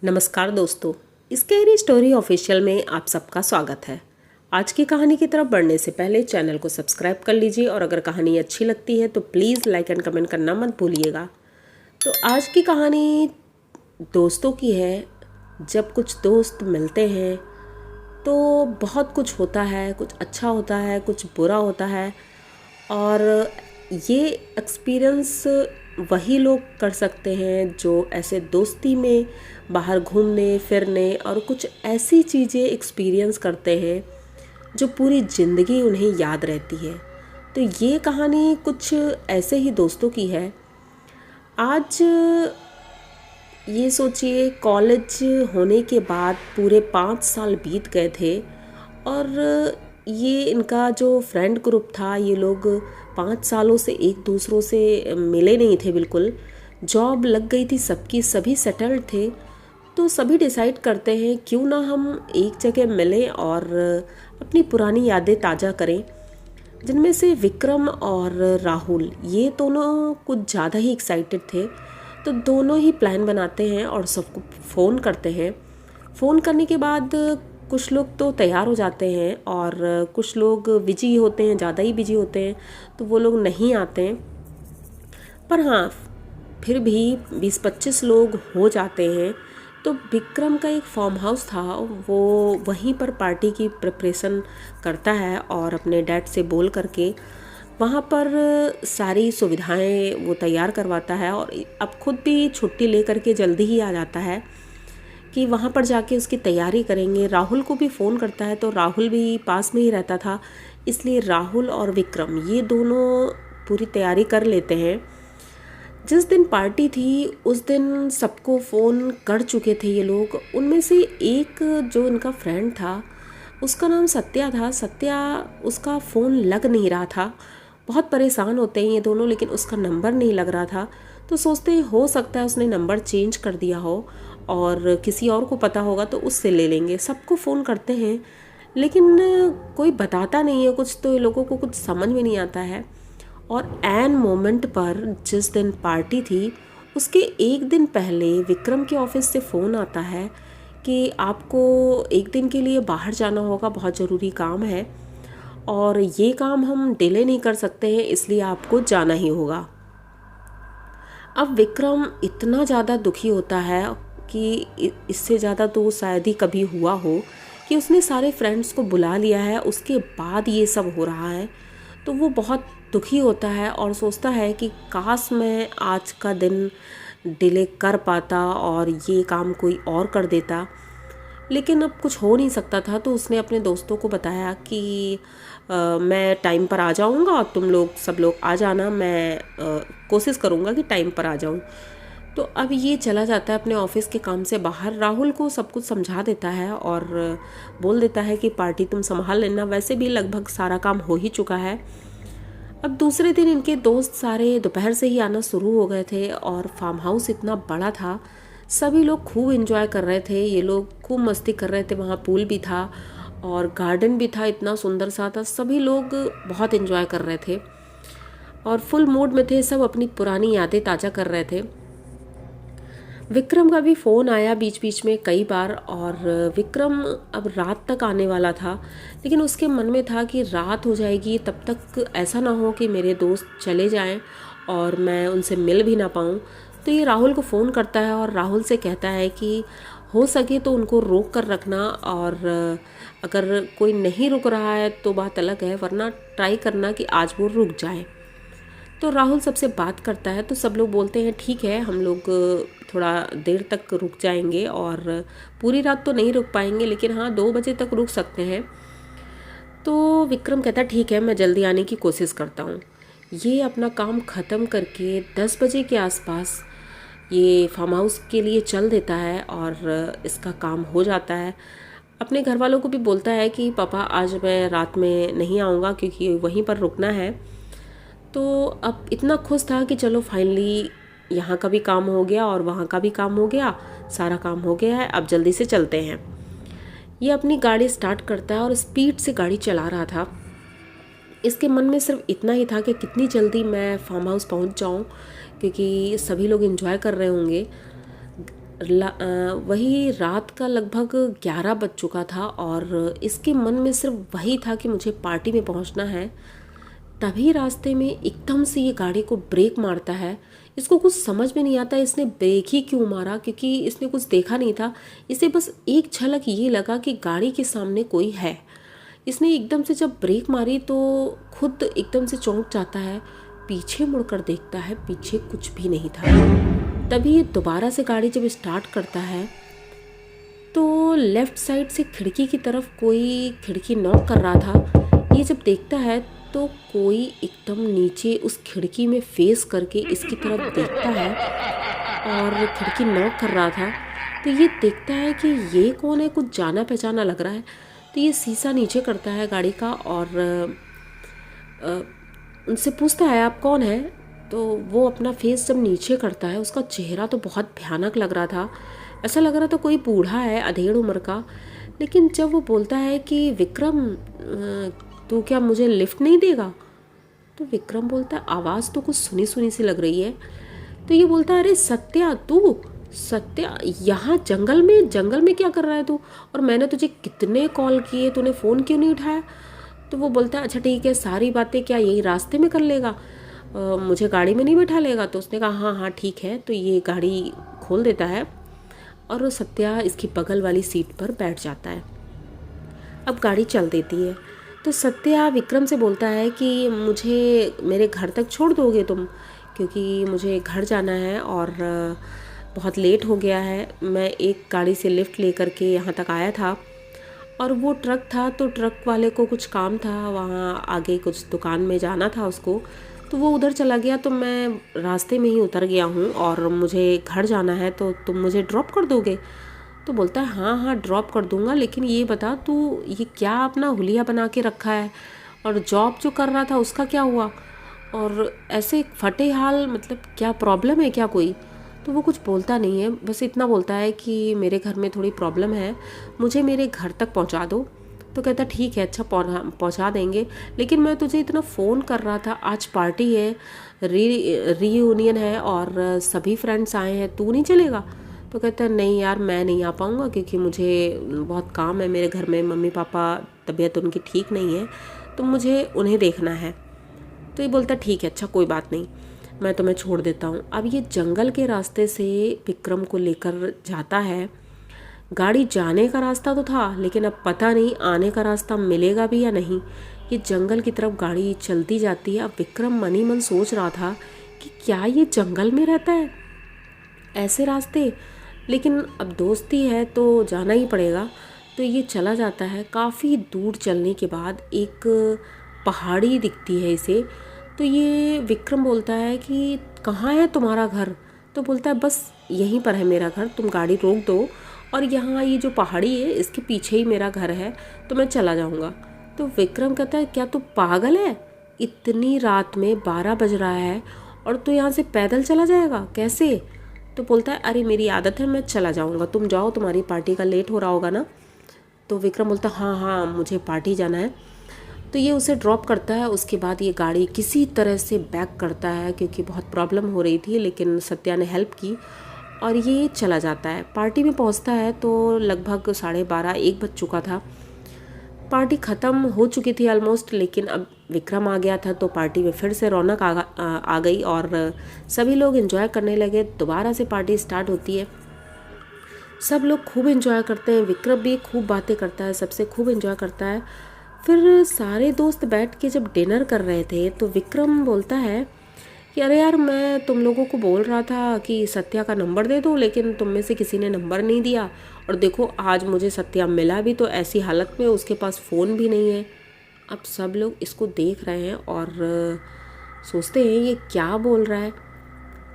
नमस्कार दोस्तों, scary story official में आप सबका स्वागत है। आज की कहानी की तरफ बढ़ने से पहले चैनल को सब्सक्राइब कर लीजिए और अगर कहानी अच्छी लगती है तो प्लीज़ लाइक एंड कमेंट करना मत भूलिएगा। तो आज की कहानी दोस्तों की है। जब कुछ दोस्त मिलते हैं तो बहुत कुछ होता है, कुछ अच्छा होता है, कुछ बुरा होता है और ये एक्सपीरियंस वही लोग कर सकते हैं जो ऐसे दोस्ती में बाहर घूमने फिरने और कुछ ऐसी चीज़ें एक्सपीरियंस करते हैं जो पूरी ज़िंदगी उन्हें याद रहती है। तो ये कहानी कुछ ऐसे ही दोस्तों की है। आज ये सोचिए, कॉलेज होने के बाद पूरे 5 साल बीत गए थे और ये इनका जो फ्रेंड ग्रुप था, ये लोग 5 सालों से एक दूसरों से मिले नहीं थे बिल्कुल। जॉब लग गई थी सबकी, सभी सेटल्ड थे। तो सभी डिसाइड करते हैं क्यों ना हम एक जगह मिलें और अपनी पुरानी यादें ताज़ा करें। जिनमें से विक्रम और राहुल, ये दोनों कुछ ज़्यादा ही एक्साइटेड थे। तो दोनों ही प्लान बनाते हैं और सबको फ़ोन करते हैं। फ़ोन करने के बाद कुछ लोग तो तैयार हो जाते हैं और कुछ लोग बिजी होते हैं, ज़्यादा ही बिजी होते हैं, तो वो लोग नहीं आते हैं। पर हाँ, फिर भी 20-25 लोग हो जाते हैं। तो विक्रम का एक फार्म हाउस था, वो वहीं पर पार्टी की प्रिपरेशन करता है और अपने डैड से बोल करके वहाँ पर सारी सुविधाएं वो तैयार करवाता है और अब खुद भी छुट्टी ले करके जल्दी ही आ जाता है कि वहाँ पर जाके उसकी तैयारी करेंगे। राहुल को भी फ़ोन करता है, तो राहुल भी पास में ही रहता था, इसलिए राहुल और विक्रम ये दोनों पूरी तैयारी कर लेते हैं। जिस दिन पार्टी थी उस दिन सबको फ़ोन कर चुके थे ये लोग। उनमें से एक जो इनका फ्रेंड था, उसका नाम सत्या था। सत्या, उसका फ़ोन लग नहीं रहा था। बहुत परेशान होते हैं ये दोनों, लेकिन उसका नंबर नहीं लग रहा था। तो सोचते हैं हो सकता है उसने नंबर चेंज कर दिया हो और किसी और को पता होगा तो उससे ले लेंगे। सबको फ़ोन करते हैं लेकिन कोई बताता नहीं है कुछ, तो ये लोगों को कुछ समझ में नहीं आता है। और ऐन मोमेंट पर, जिस दिन पार्टी थी उसके एक दिन पहले विक्रम के ऑफिस से फ़ोन आता है कि आपको एक दिन के लिए बाहर जाना होगा, बहुत ज़रूरी काम है और ये काम हम डिले नहीं कर सकते हैं, इसलिए आपको जाना ही होगा। अब विक्रम इतना ज़्यादा दुखी होता है कि इससे ज़्यादा तो शायद ही कभी हुआ हो कि उसने सारे फ्रेंड्स को बुला लिया है, उसके बाद ये सब हो रहा है। तो वो बहुत दुखी होता है और सोचता है कि काश मैं आज का दिन डिले कर पाता और ये काम कोई और कर देता, लेकिन अब कुछ हो नहीं सकता था। तो उसने अपने दोस्तों को बताया कि मैं टाइम पर आ जाऊंगा और तुम लोग सब लोग आ जाना, मैं कोशिश करूंगा कि टाइम पर आ जाऊं। तो अब ये चला जाता है अपने ऑफिस के काम से बाहर। राहुल को सब कुछ समझा देता है और बोल देता है कि पार्टी तुम संभाल लेना, वैसे भी लगभग सारा काम हो ही चुका है। अब दूसरे दिन इनके दोस्त सारे दोपहर से ही आना शुरू हो गए थे और फार्म हाउस इतना बड़ा था, सभी लोग खूब एंजॉय कर रहे थे। ये लोग खूब मस्ती कर रहे थे, वहाँ पूल भी था और गार्डन भी था, इतना सुंदर सा था। सभी लोग बहुत एंजॉय कर रहे थे और फुल मूड में थे, सब अपनी पुरानी यादें ताज़ा कर रहे थे। विक्रम का भी फ़ोन आया बीच बीच में कई बार और विक्रम अब रात तक आने वाला था, लेकिन उसके मन में था कि रात हो जाएगी, तब तक ऐसा ना हो कि मेरे दोस्त चले जाएं और मैं उनसे मिल भी ना पाऊँ। तो ये राहुल को फ़ोन करता है और राहुल से कहता है कि हो सके तो उनको रोक कर रखना और अगर कोई नहीं रुक रहा है तो बात अलग है, वरना ट्राई करना कि आज वो रुक जाए। तो राहुल सबसे बात करता है, तो सब लोग बोलते हैं ठीक है, हम लोग थोड़ा देर तक रुक जाएंगे और पूरी रात तो नहीं रुक पाएंगे, लेकिन हाँ 2 बजे तक रुक सकते हैं। तो विक्रम कहता है ठीक है, मैं जल्दी आने की कोशिश करता हूँ। ये अपना काम ख़त्म करके 10 बजे के आसपास ये फार्म हाउस के लिए चल देता है और इसका काम हो जाता है। अपने घर वालों को भी बोलता है कि पापा आज मैं रात में नहीं आऊँगा क्योंकि वहीं पर रुकना है। तो अब इतना खुश था कि चलो फाइनली यहाँ का भी काम हो गया और वहाँ का भी काम हो गया, सारा काम हो गया है, अब जल्दी से चलते हैं। ये अपनी गाड़ी स्टार्ट करता है और स्पीड से गाड़ी चला रहा था। इसके मन में सिर्फ इतना ही था कि कितनी जल्दी मैं फार्म हाउस पहुँच जाऊँ, क्योंकि सभी लोग एंजॉय कर रहे होंगे। वही रात का लगभग 11 बज चुका था और इसके मन में सिर्फ वही था कि मुझे पार्टी में पहुंचना है। तभी रास्ते में एकदम से ये गाड़ी को ब्रेक मारता है। इसको कुछ समझ में नहीं आता इसने ब्रेक ही क्यों मारा, क्योंकि इसने कुछ देखा नहीं था। इसे बस एक झलक ये लगा कि गाड़ी के सामने कोई है। इसने एकदम से जब ब्रेक मारी तो खुद एकदम से चौंक जाता है। पीछे मुड़कर देखता है, पीछे कुछ भी नहीं था। तभी ये दोबारा से गाड़ी जब स्टार्ट करता है तो लेफ़्ट साइड से खिड़की की तरफ कोई खिड़की नॉक कर रहा था। ये जब देखता है तो कोई एकदम नीचे उस खिड़की में फेस करके इसकी तरफ देखता है और खिड़की नॉक कर रहा था। तो ये देखता है कि ये कौन है, कुछ जाना पहचाना लग रहा है। तो ये शीशा नीचे करता है गाड़ी का और उनसे पूछता है आप कौन है। तो वो अपना फेस जब नीचे करता है, उसका चेहरा तो बहुत भयानक लग रहा था। ऐसा लग रहा था कोई बूढ़ा है अधेड़ उम्र का। लेकिन जब वो बोलता है कि विक्रम तू क्या मुझे लिफ्ट नहीं देगा, तो विक्रम बोलता है आवाज़ तो कुछ सुनी सुनी सी लग रही है। तो ये बोलता है अरे सत्या, तू सत्या यहाँ जंगल में क्या कर रहा है तू, और मैंने तुझे कितने कॉल किए, तूने फ़ोन क्यों नहीं उठाया। तो वो बोलता है अच्छा ठीक है, सारी बातें क्या यही रास्ते में कर लेगा, मुझे गाड़ी में नहीं बैठा लेगा। तो उसने कहा हाँ हाँ ठीक है। तो ये गाड़ी खोल देता है और सत्या इसकी बगल वाली सीट पर बैठ जाता है। अब गाड़ी चल देती है। तो सत्या विक्रम से बोलता है कि मुझे मेरे घर तक छोड़ दोगे तुम, क्योंकि मुझे घर जाना है और बहुत लेट हो गया है। मैं एक गाड़ी से लिफ्ट लेकर के यहाँ तक आया था और वो ट्रक था, तो ट्रक वाले को कुछ काम था, वहाँ आगे कुछ दुकान में जाना था उसको, तो वो उधर चला गया। तो मैं रास्ते में ही उतर गया हूँ और मुझे घर जाना है, तो तुम मुझे ड्रॉप कर दोगे। तो बोलता है हाँ हाँ ड्रॉप कर दूंगा, लेकिन ये बता तू ये क्या अपना हुलिया बना के रखा है, और जॉब जो कर रहा था उसका क्या हुआ, और ऐसे फटे हाल, मतलब क्या प्रॉब्लम है क्या कोई। तो वो कुछ बोलता नहीं है, बस इतना बोलता है कि मेरे घर में थोड़ी प्रॉब्लम है, मुझे मेरे घर तक पहुंचा दो। तो कहता ठीक है अच्छा पहुंचा देंगे, लेकिन मैं तुझे इतना फ़ोन कर रहा था, आज पार्टी है, रीयूनियन है और सभी फ्रेंड्स आए हैं, तू नहीं चलेगा। तो कहता है नहीं यार मैं नहीं आ पाऊँगा, क्योंकि मुझे बहुत काम है मेरे घर में, मम्मी पापा तबीयत उनकी ठीक नहीं है, तो मुझे उन्हें देखना है। तो ये बोलता ठीक है अच्छा कोई बात नहीं, मैं तुम्हें छोड़ देता हूँ। अब ये जंगल के रास्ते से विक्रम को लेकर जाता है। गाड़ी जाने का रास्ता तो था, लेकिन अब पता नहीं आने का रास्ता मिलेगा भी या नहीं। ये जंगल की तरफ गाड़ी चलती जाती है। अब विक्रम मन ही मन सोच रहा था कि क्या ये जंगल में रहता है ऐसे रास्ते, लेकिन अब दोस्ती है तो जाना ही पड़ेगा। तो ये चला जाता है। काफ़ी दूर चलने के बाद एक पहाड़ी दिखती है इसे। तो ये विक्रम बोलता है कि कहाँ है तुम्हारा घर। तो बोलता है बस यहीं पर है मेरा घर, तुम गाड़ी रोक दो और यहाँ ये जो पहाड़ी है इसके पीछे ही मेरा घर है, तो मैं चला जाऊँगा। तो विक्रम कहता है क्या तू पागल है, इतनी रात में 12 बज रहा है और तू यहाँ से पैदल चला जाएगा कैसे। तो बोलता है अरे मेरी आदत है, मैं चला जाऊँगा, तुम जाओ, तुम्हारी पार्टी का लेट हो रहा होगा ना। तो विक्रम बोलता हाँ हाँ मुझे पार्टी जाना है। तो ये उसे ड्रॉप करता है। उसके बाद ये गाड़ी किसी तरह से बैक करता है, क्योंकि बहुत प्रॉब्लम हो रही थी, लेकिन सत्या ने हेल्प की और ये चला जाता है। पार्टी में पहुंचता है तो लगभग 12:30-1 बज चुका था। पार्टी ख़त्म हो चुकी थी ऑलमोस्ट, लेकिन अब विक्रम आ गया था तो पार्टी में फिर से रौनक आ गई और सभी लोग एंजॉय करने लगे। दोबारा से पार्टी स्टार्ट होती है, सब लोग खूब एंजॉय करते हैं। विक्रम भी खूब बातें करता है, सबसे खूब एंजॉय करता है। फिर सारे दोस्त बैठ के जब डिनर कर रहे थे तो विक्रम बोलता है कि अरे यार मैं तुम लोगों को बोल रहा था कि सत्या का नंबर दे दो, लेकिन तुम में से किसी ने नंबर नहीं दिया, और देखो आज मुझे सत्या मिला भी तो ऐसी हालत में उसके पास फ़ोन भी नहीं है। अब सब लोग इसको देख रहे हैं और सोचते हैं ये क्या बोल रहा है।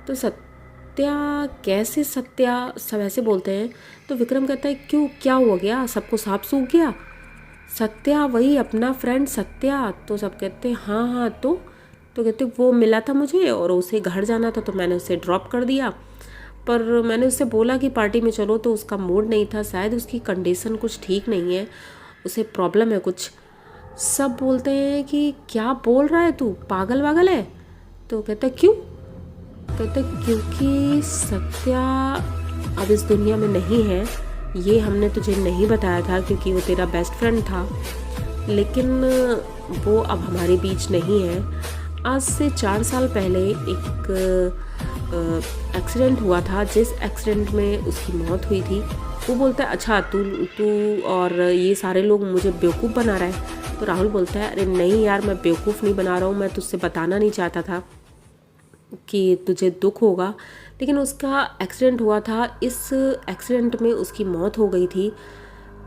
तो सत्या कैसे, सत्या सब ऐसे बोलते हैं। तो विक्रम कहता है क्यों, क्या हुआ, गया सबको सांप सूख गया। सत्या वही अपना फ्रेंड सत्या। तो सब कहते हैं हाँ हाँ। तो कहते वो मिला था मुझे और उसे घर जाना था तो मैंने उसे ड्रॉप कर दिया, पर मैंने उससे बोला कि पार्टी में चलो तो उसका मूड नहीं था, शायद उसकी कंडीशन कुछ ठीक नहीं है, उसे प्रॉब्लम है कुछ। सब बोलते हैं कि क्या बोल रहा है तू, पागल वागल है। तो कहता क्यों, कहता क्योंकि सत्या अब इस दुनिया में नहीं है, ये हमने तुझे नहीं बताया था क्योंकि वो तेरा बेस्ट फ्रेंड था, लेकिन वो अब हमारे बीच नहीं है। आज से 4 साल पहले एक एक्सीडेंट हुआ था, जिस एक्सीडेंट में उसकी मौत हुई थी। वो बोलता है अच्छा तू तू और ये सारे लोग मुझे बेवकूफ़ बना रहा है। तो राहुल बोलता है अरे नहीं यार, मैं बेवकूफ़ नहीं बना रहा हूँ, मैं तुझसे बताना नहीं चाहता था कि तुझे दुख होगा, लेकिन उसका एक्सीडेंट हुआ था, इस एक्सीडेंट में उसकी मौत हो गई थी।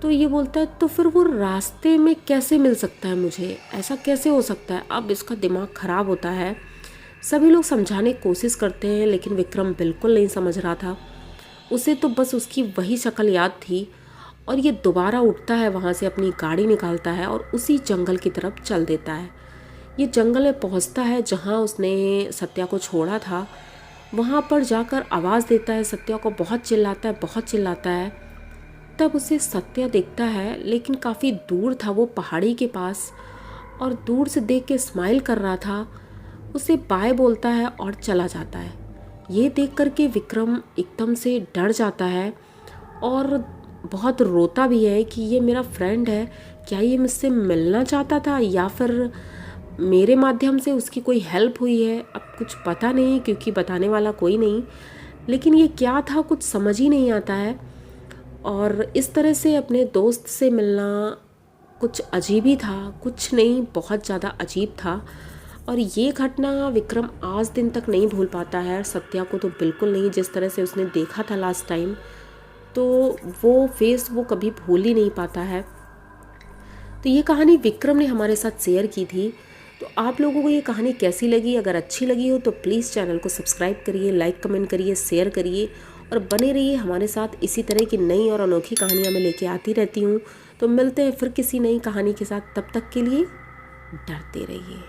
तो ये बोलता है तो फिर वो रास्ते में कैसे मिल सकता है मुझे, ऐसा कैसे हो सकता है। अब इसका दिमाग ख़राब होता है। सभी लोग समझाने की कोशिश करते हैं, लेकिन विक्रम बिल्कुल नहीं समझ रहा था। उसे तो बस उसकी वही शक्ल याद थी। और ये दोबारा उठता है, वहाँ से अपनी गाड़ी निकालता है और उसी जंगल की तरफ चल देता है। ये जंगल में पहुँचता है जहाँ उसने सत्या को छोड़ा था। वहाँ पर जाकर आवाज़ देता है सत्या को, बहुत चिल्लाता है, बहुत चिल्लाता है। तब उसे सत्या दिखता है, लेकिन काफ़ी दूर था वो, पहाड़ी के पास, और दूर से देख के स्माइल कर रहा था। उसे बाय बोलता है और चला जाता है। ये देख कर के विक्रम एकदम से डर जाता है और बहुत रोता भी है कि ये मेरा फ्रेंड है, क्या ये मुझसे मिलना चाहता था या फिर मेरे माध्यम से उसकी कोई हेल्प हुई है। अब कुछ पता नहीं क्योंकि बताने वाला कोई नहीं, लेकिन ये क्या था कुछ समझ ही नहीं आता है। और इस तरह से अपने दोस्त से मिलना कुछ अजीब ही था, कुछ नहीं, बहुत ज़्यादा अजीब था। और ये घटना विक्रम आज दिन तक नहीं भूल पाता है। सत्या को तो बिल्कुल नहीं, जिस तरह से उसने देखा था लास्ट टाइम, तो वो फेस वो कभी भूल ही नहीं पाता है। तो ये कहानी विक्रम ने हमारे साथ शेयर की थी। तो आप लोगों को ये कहानी कैसी लगी? अगर अच्छी लगी हो तो प्लीज़ चैनल को सब्सक्राइब करिए, लाइक कमेंट करिए, शेयर करिए और बने रहिए हमारे साथ। इसी तरह की नई और अनोखी कहानियाँ मैं लेके आती रहती हूँ। तो मिलते हैं फिर किसी नई कहानी के साथ, तब तक के लिए डरते रहिए।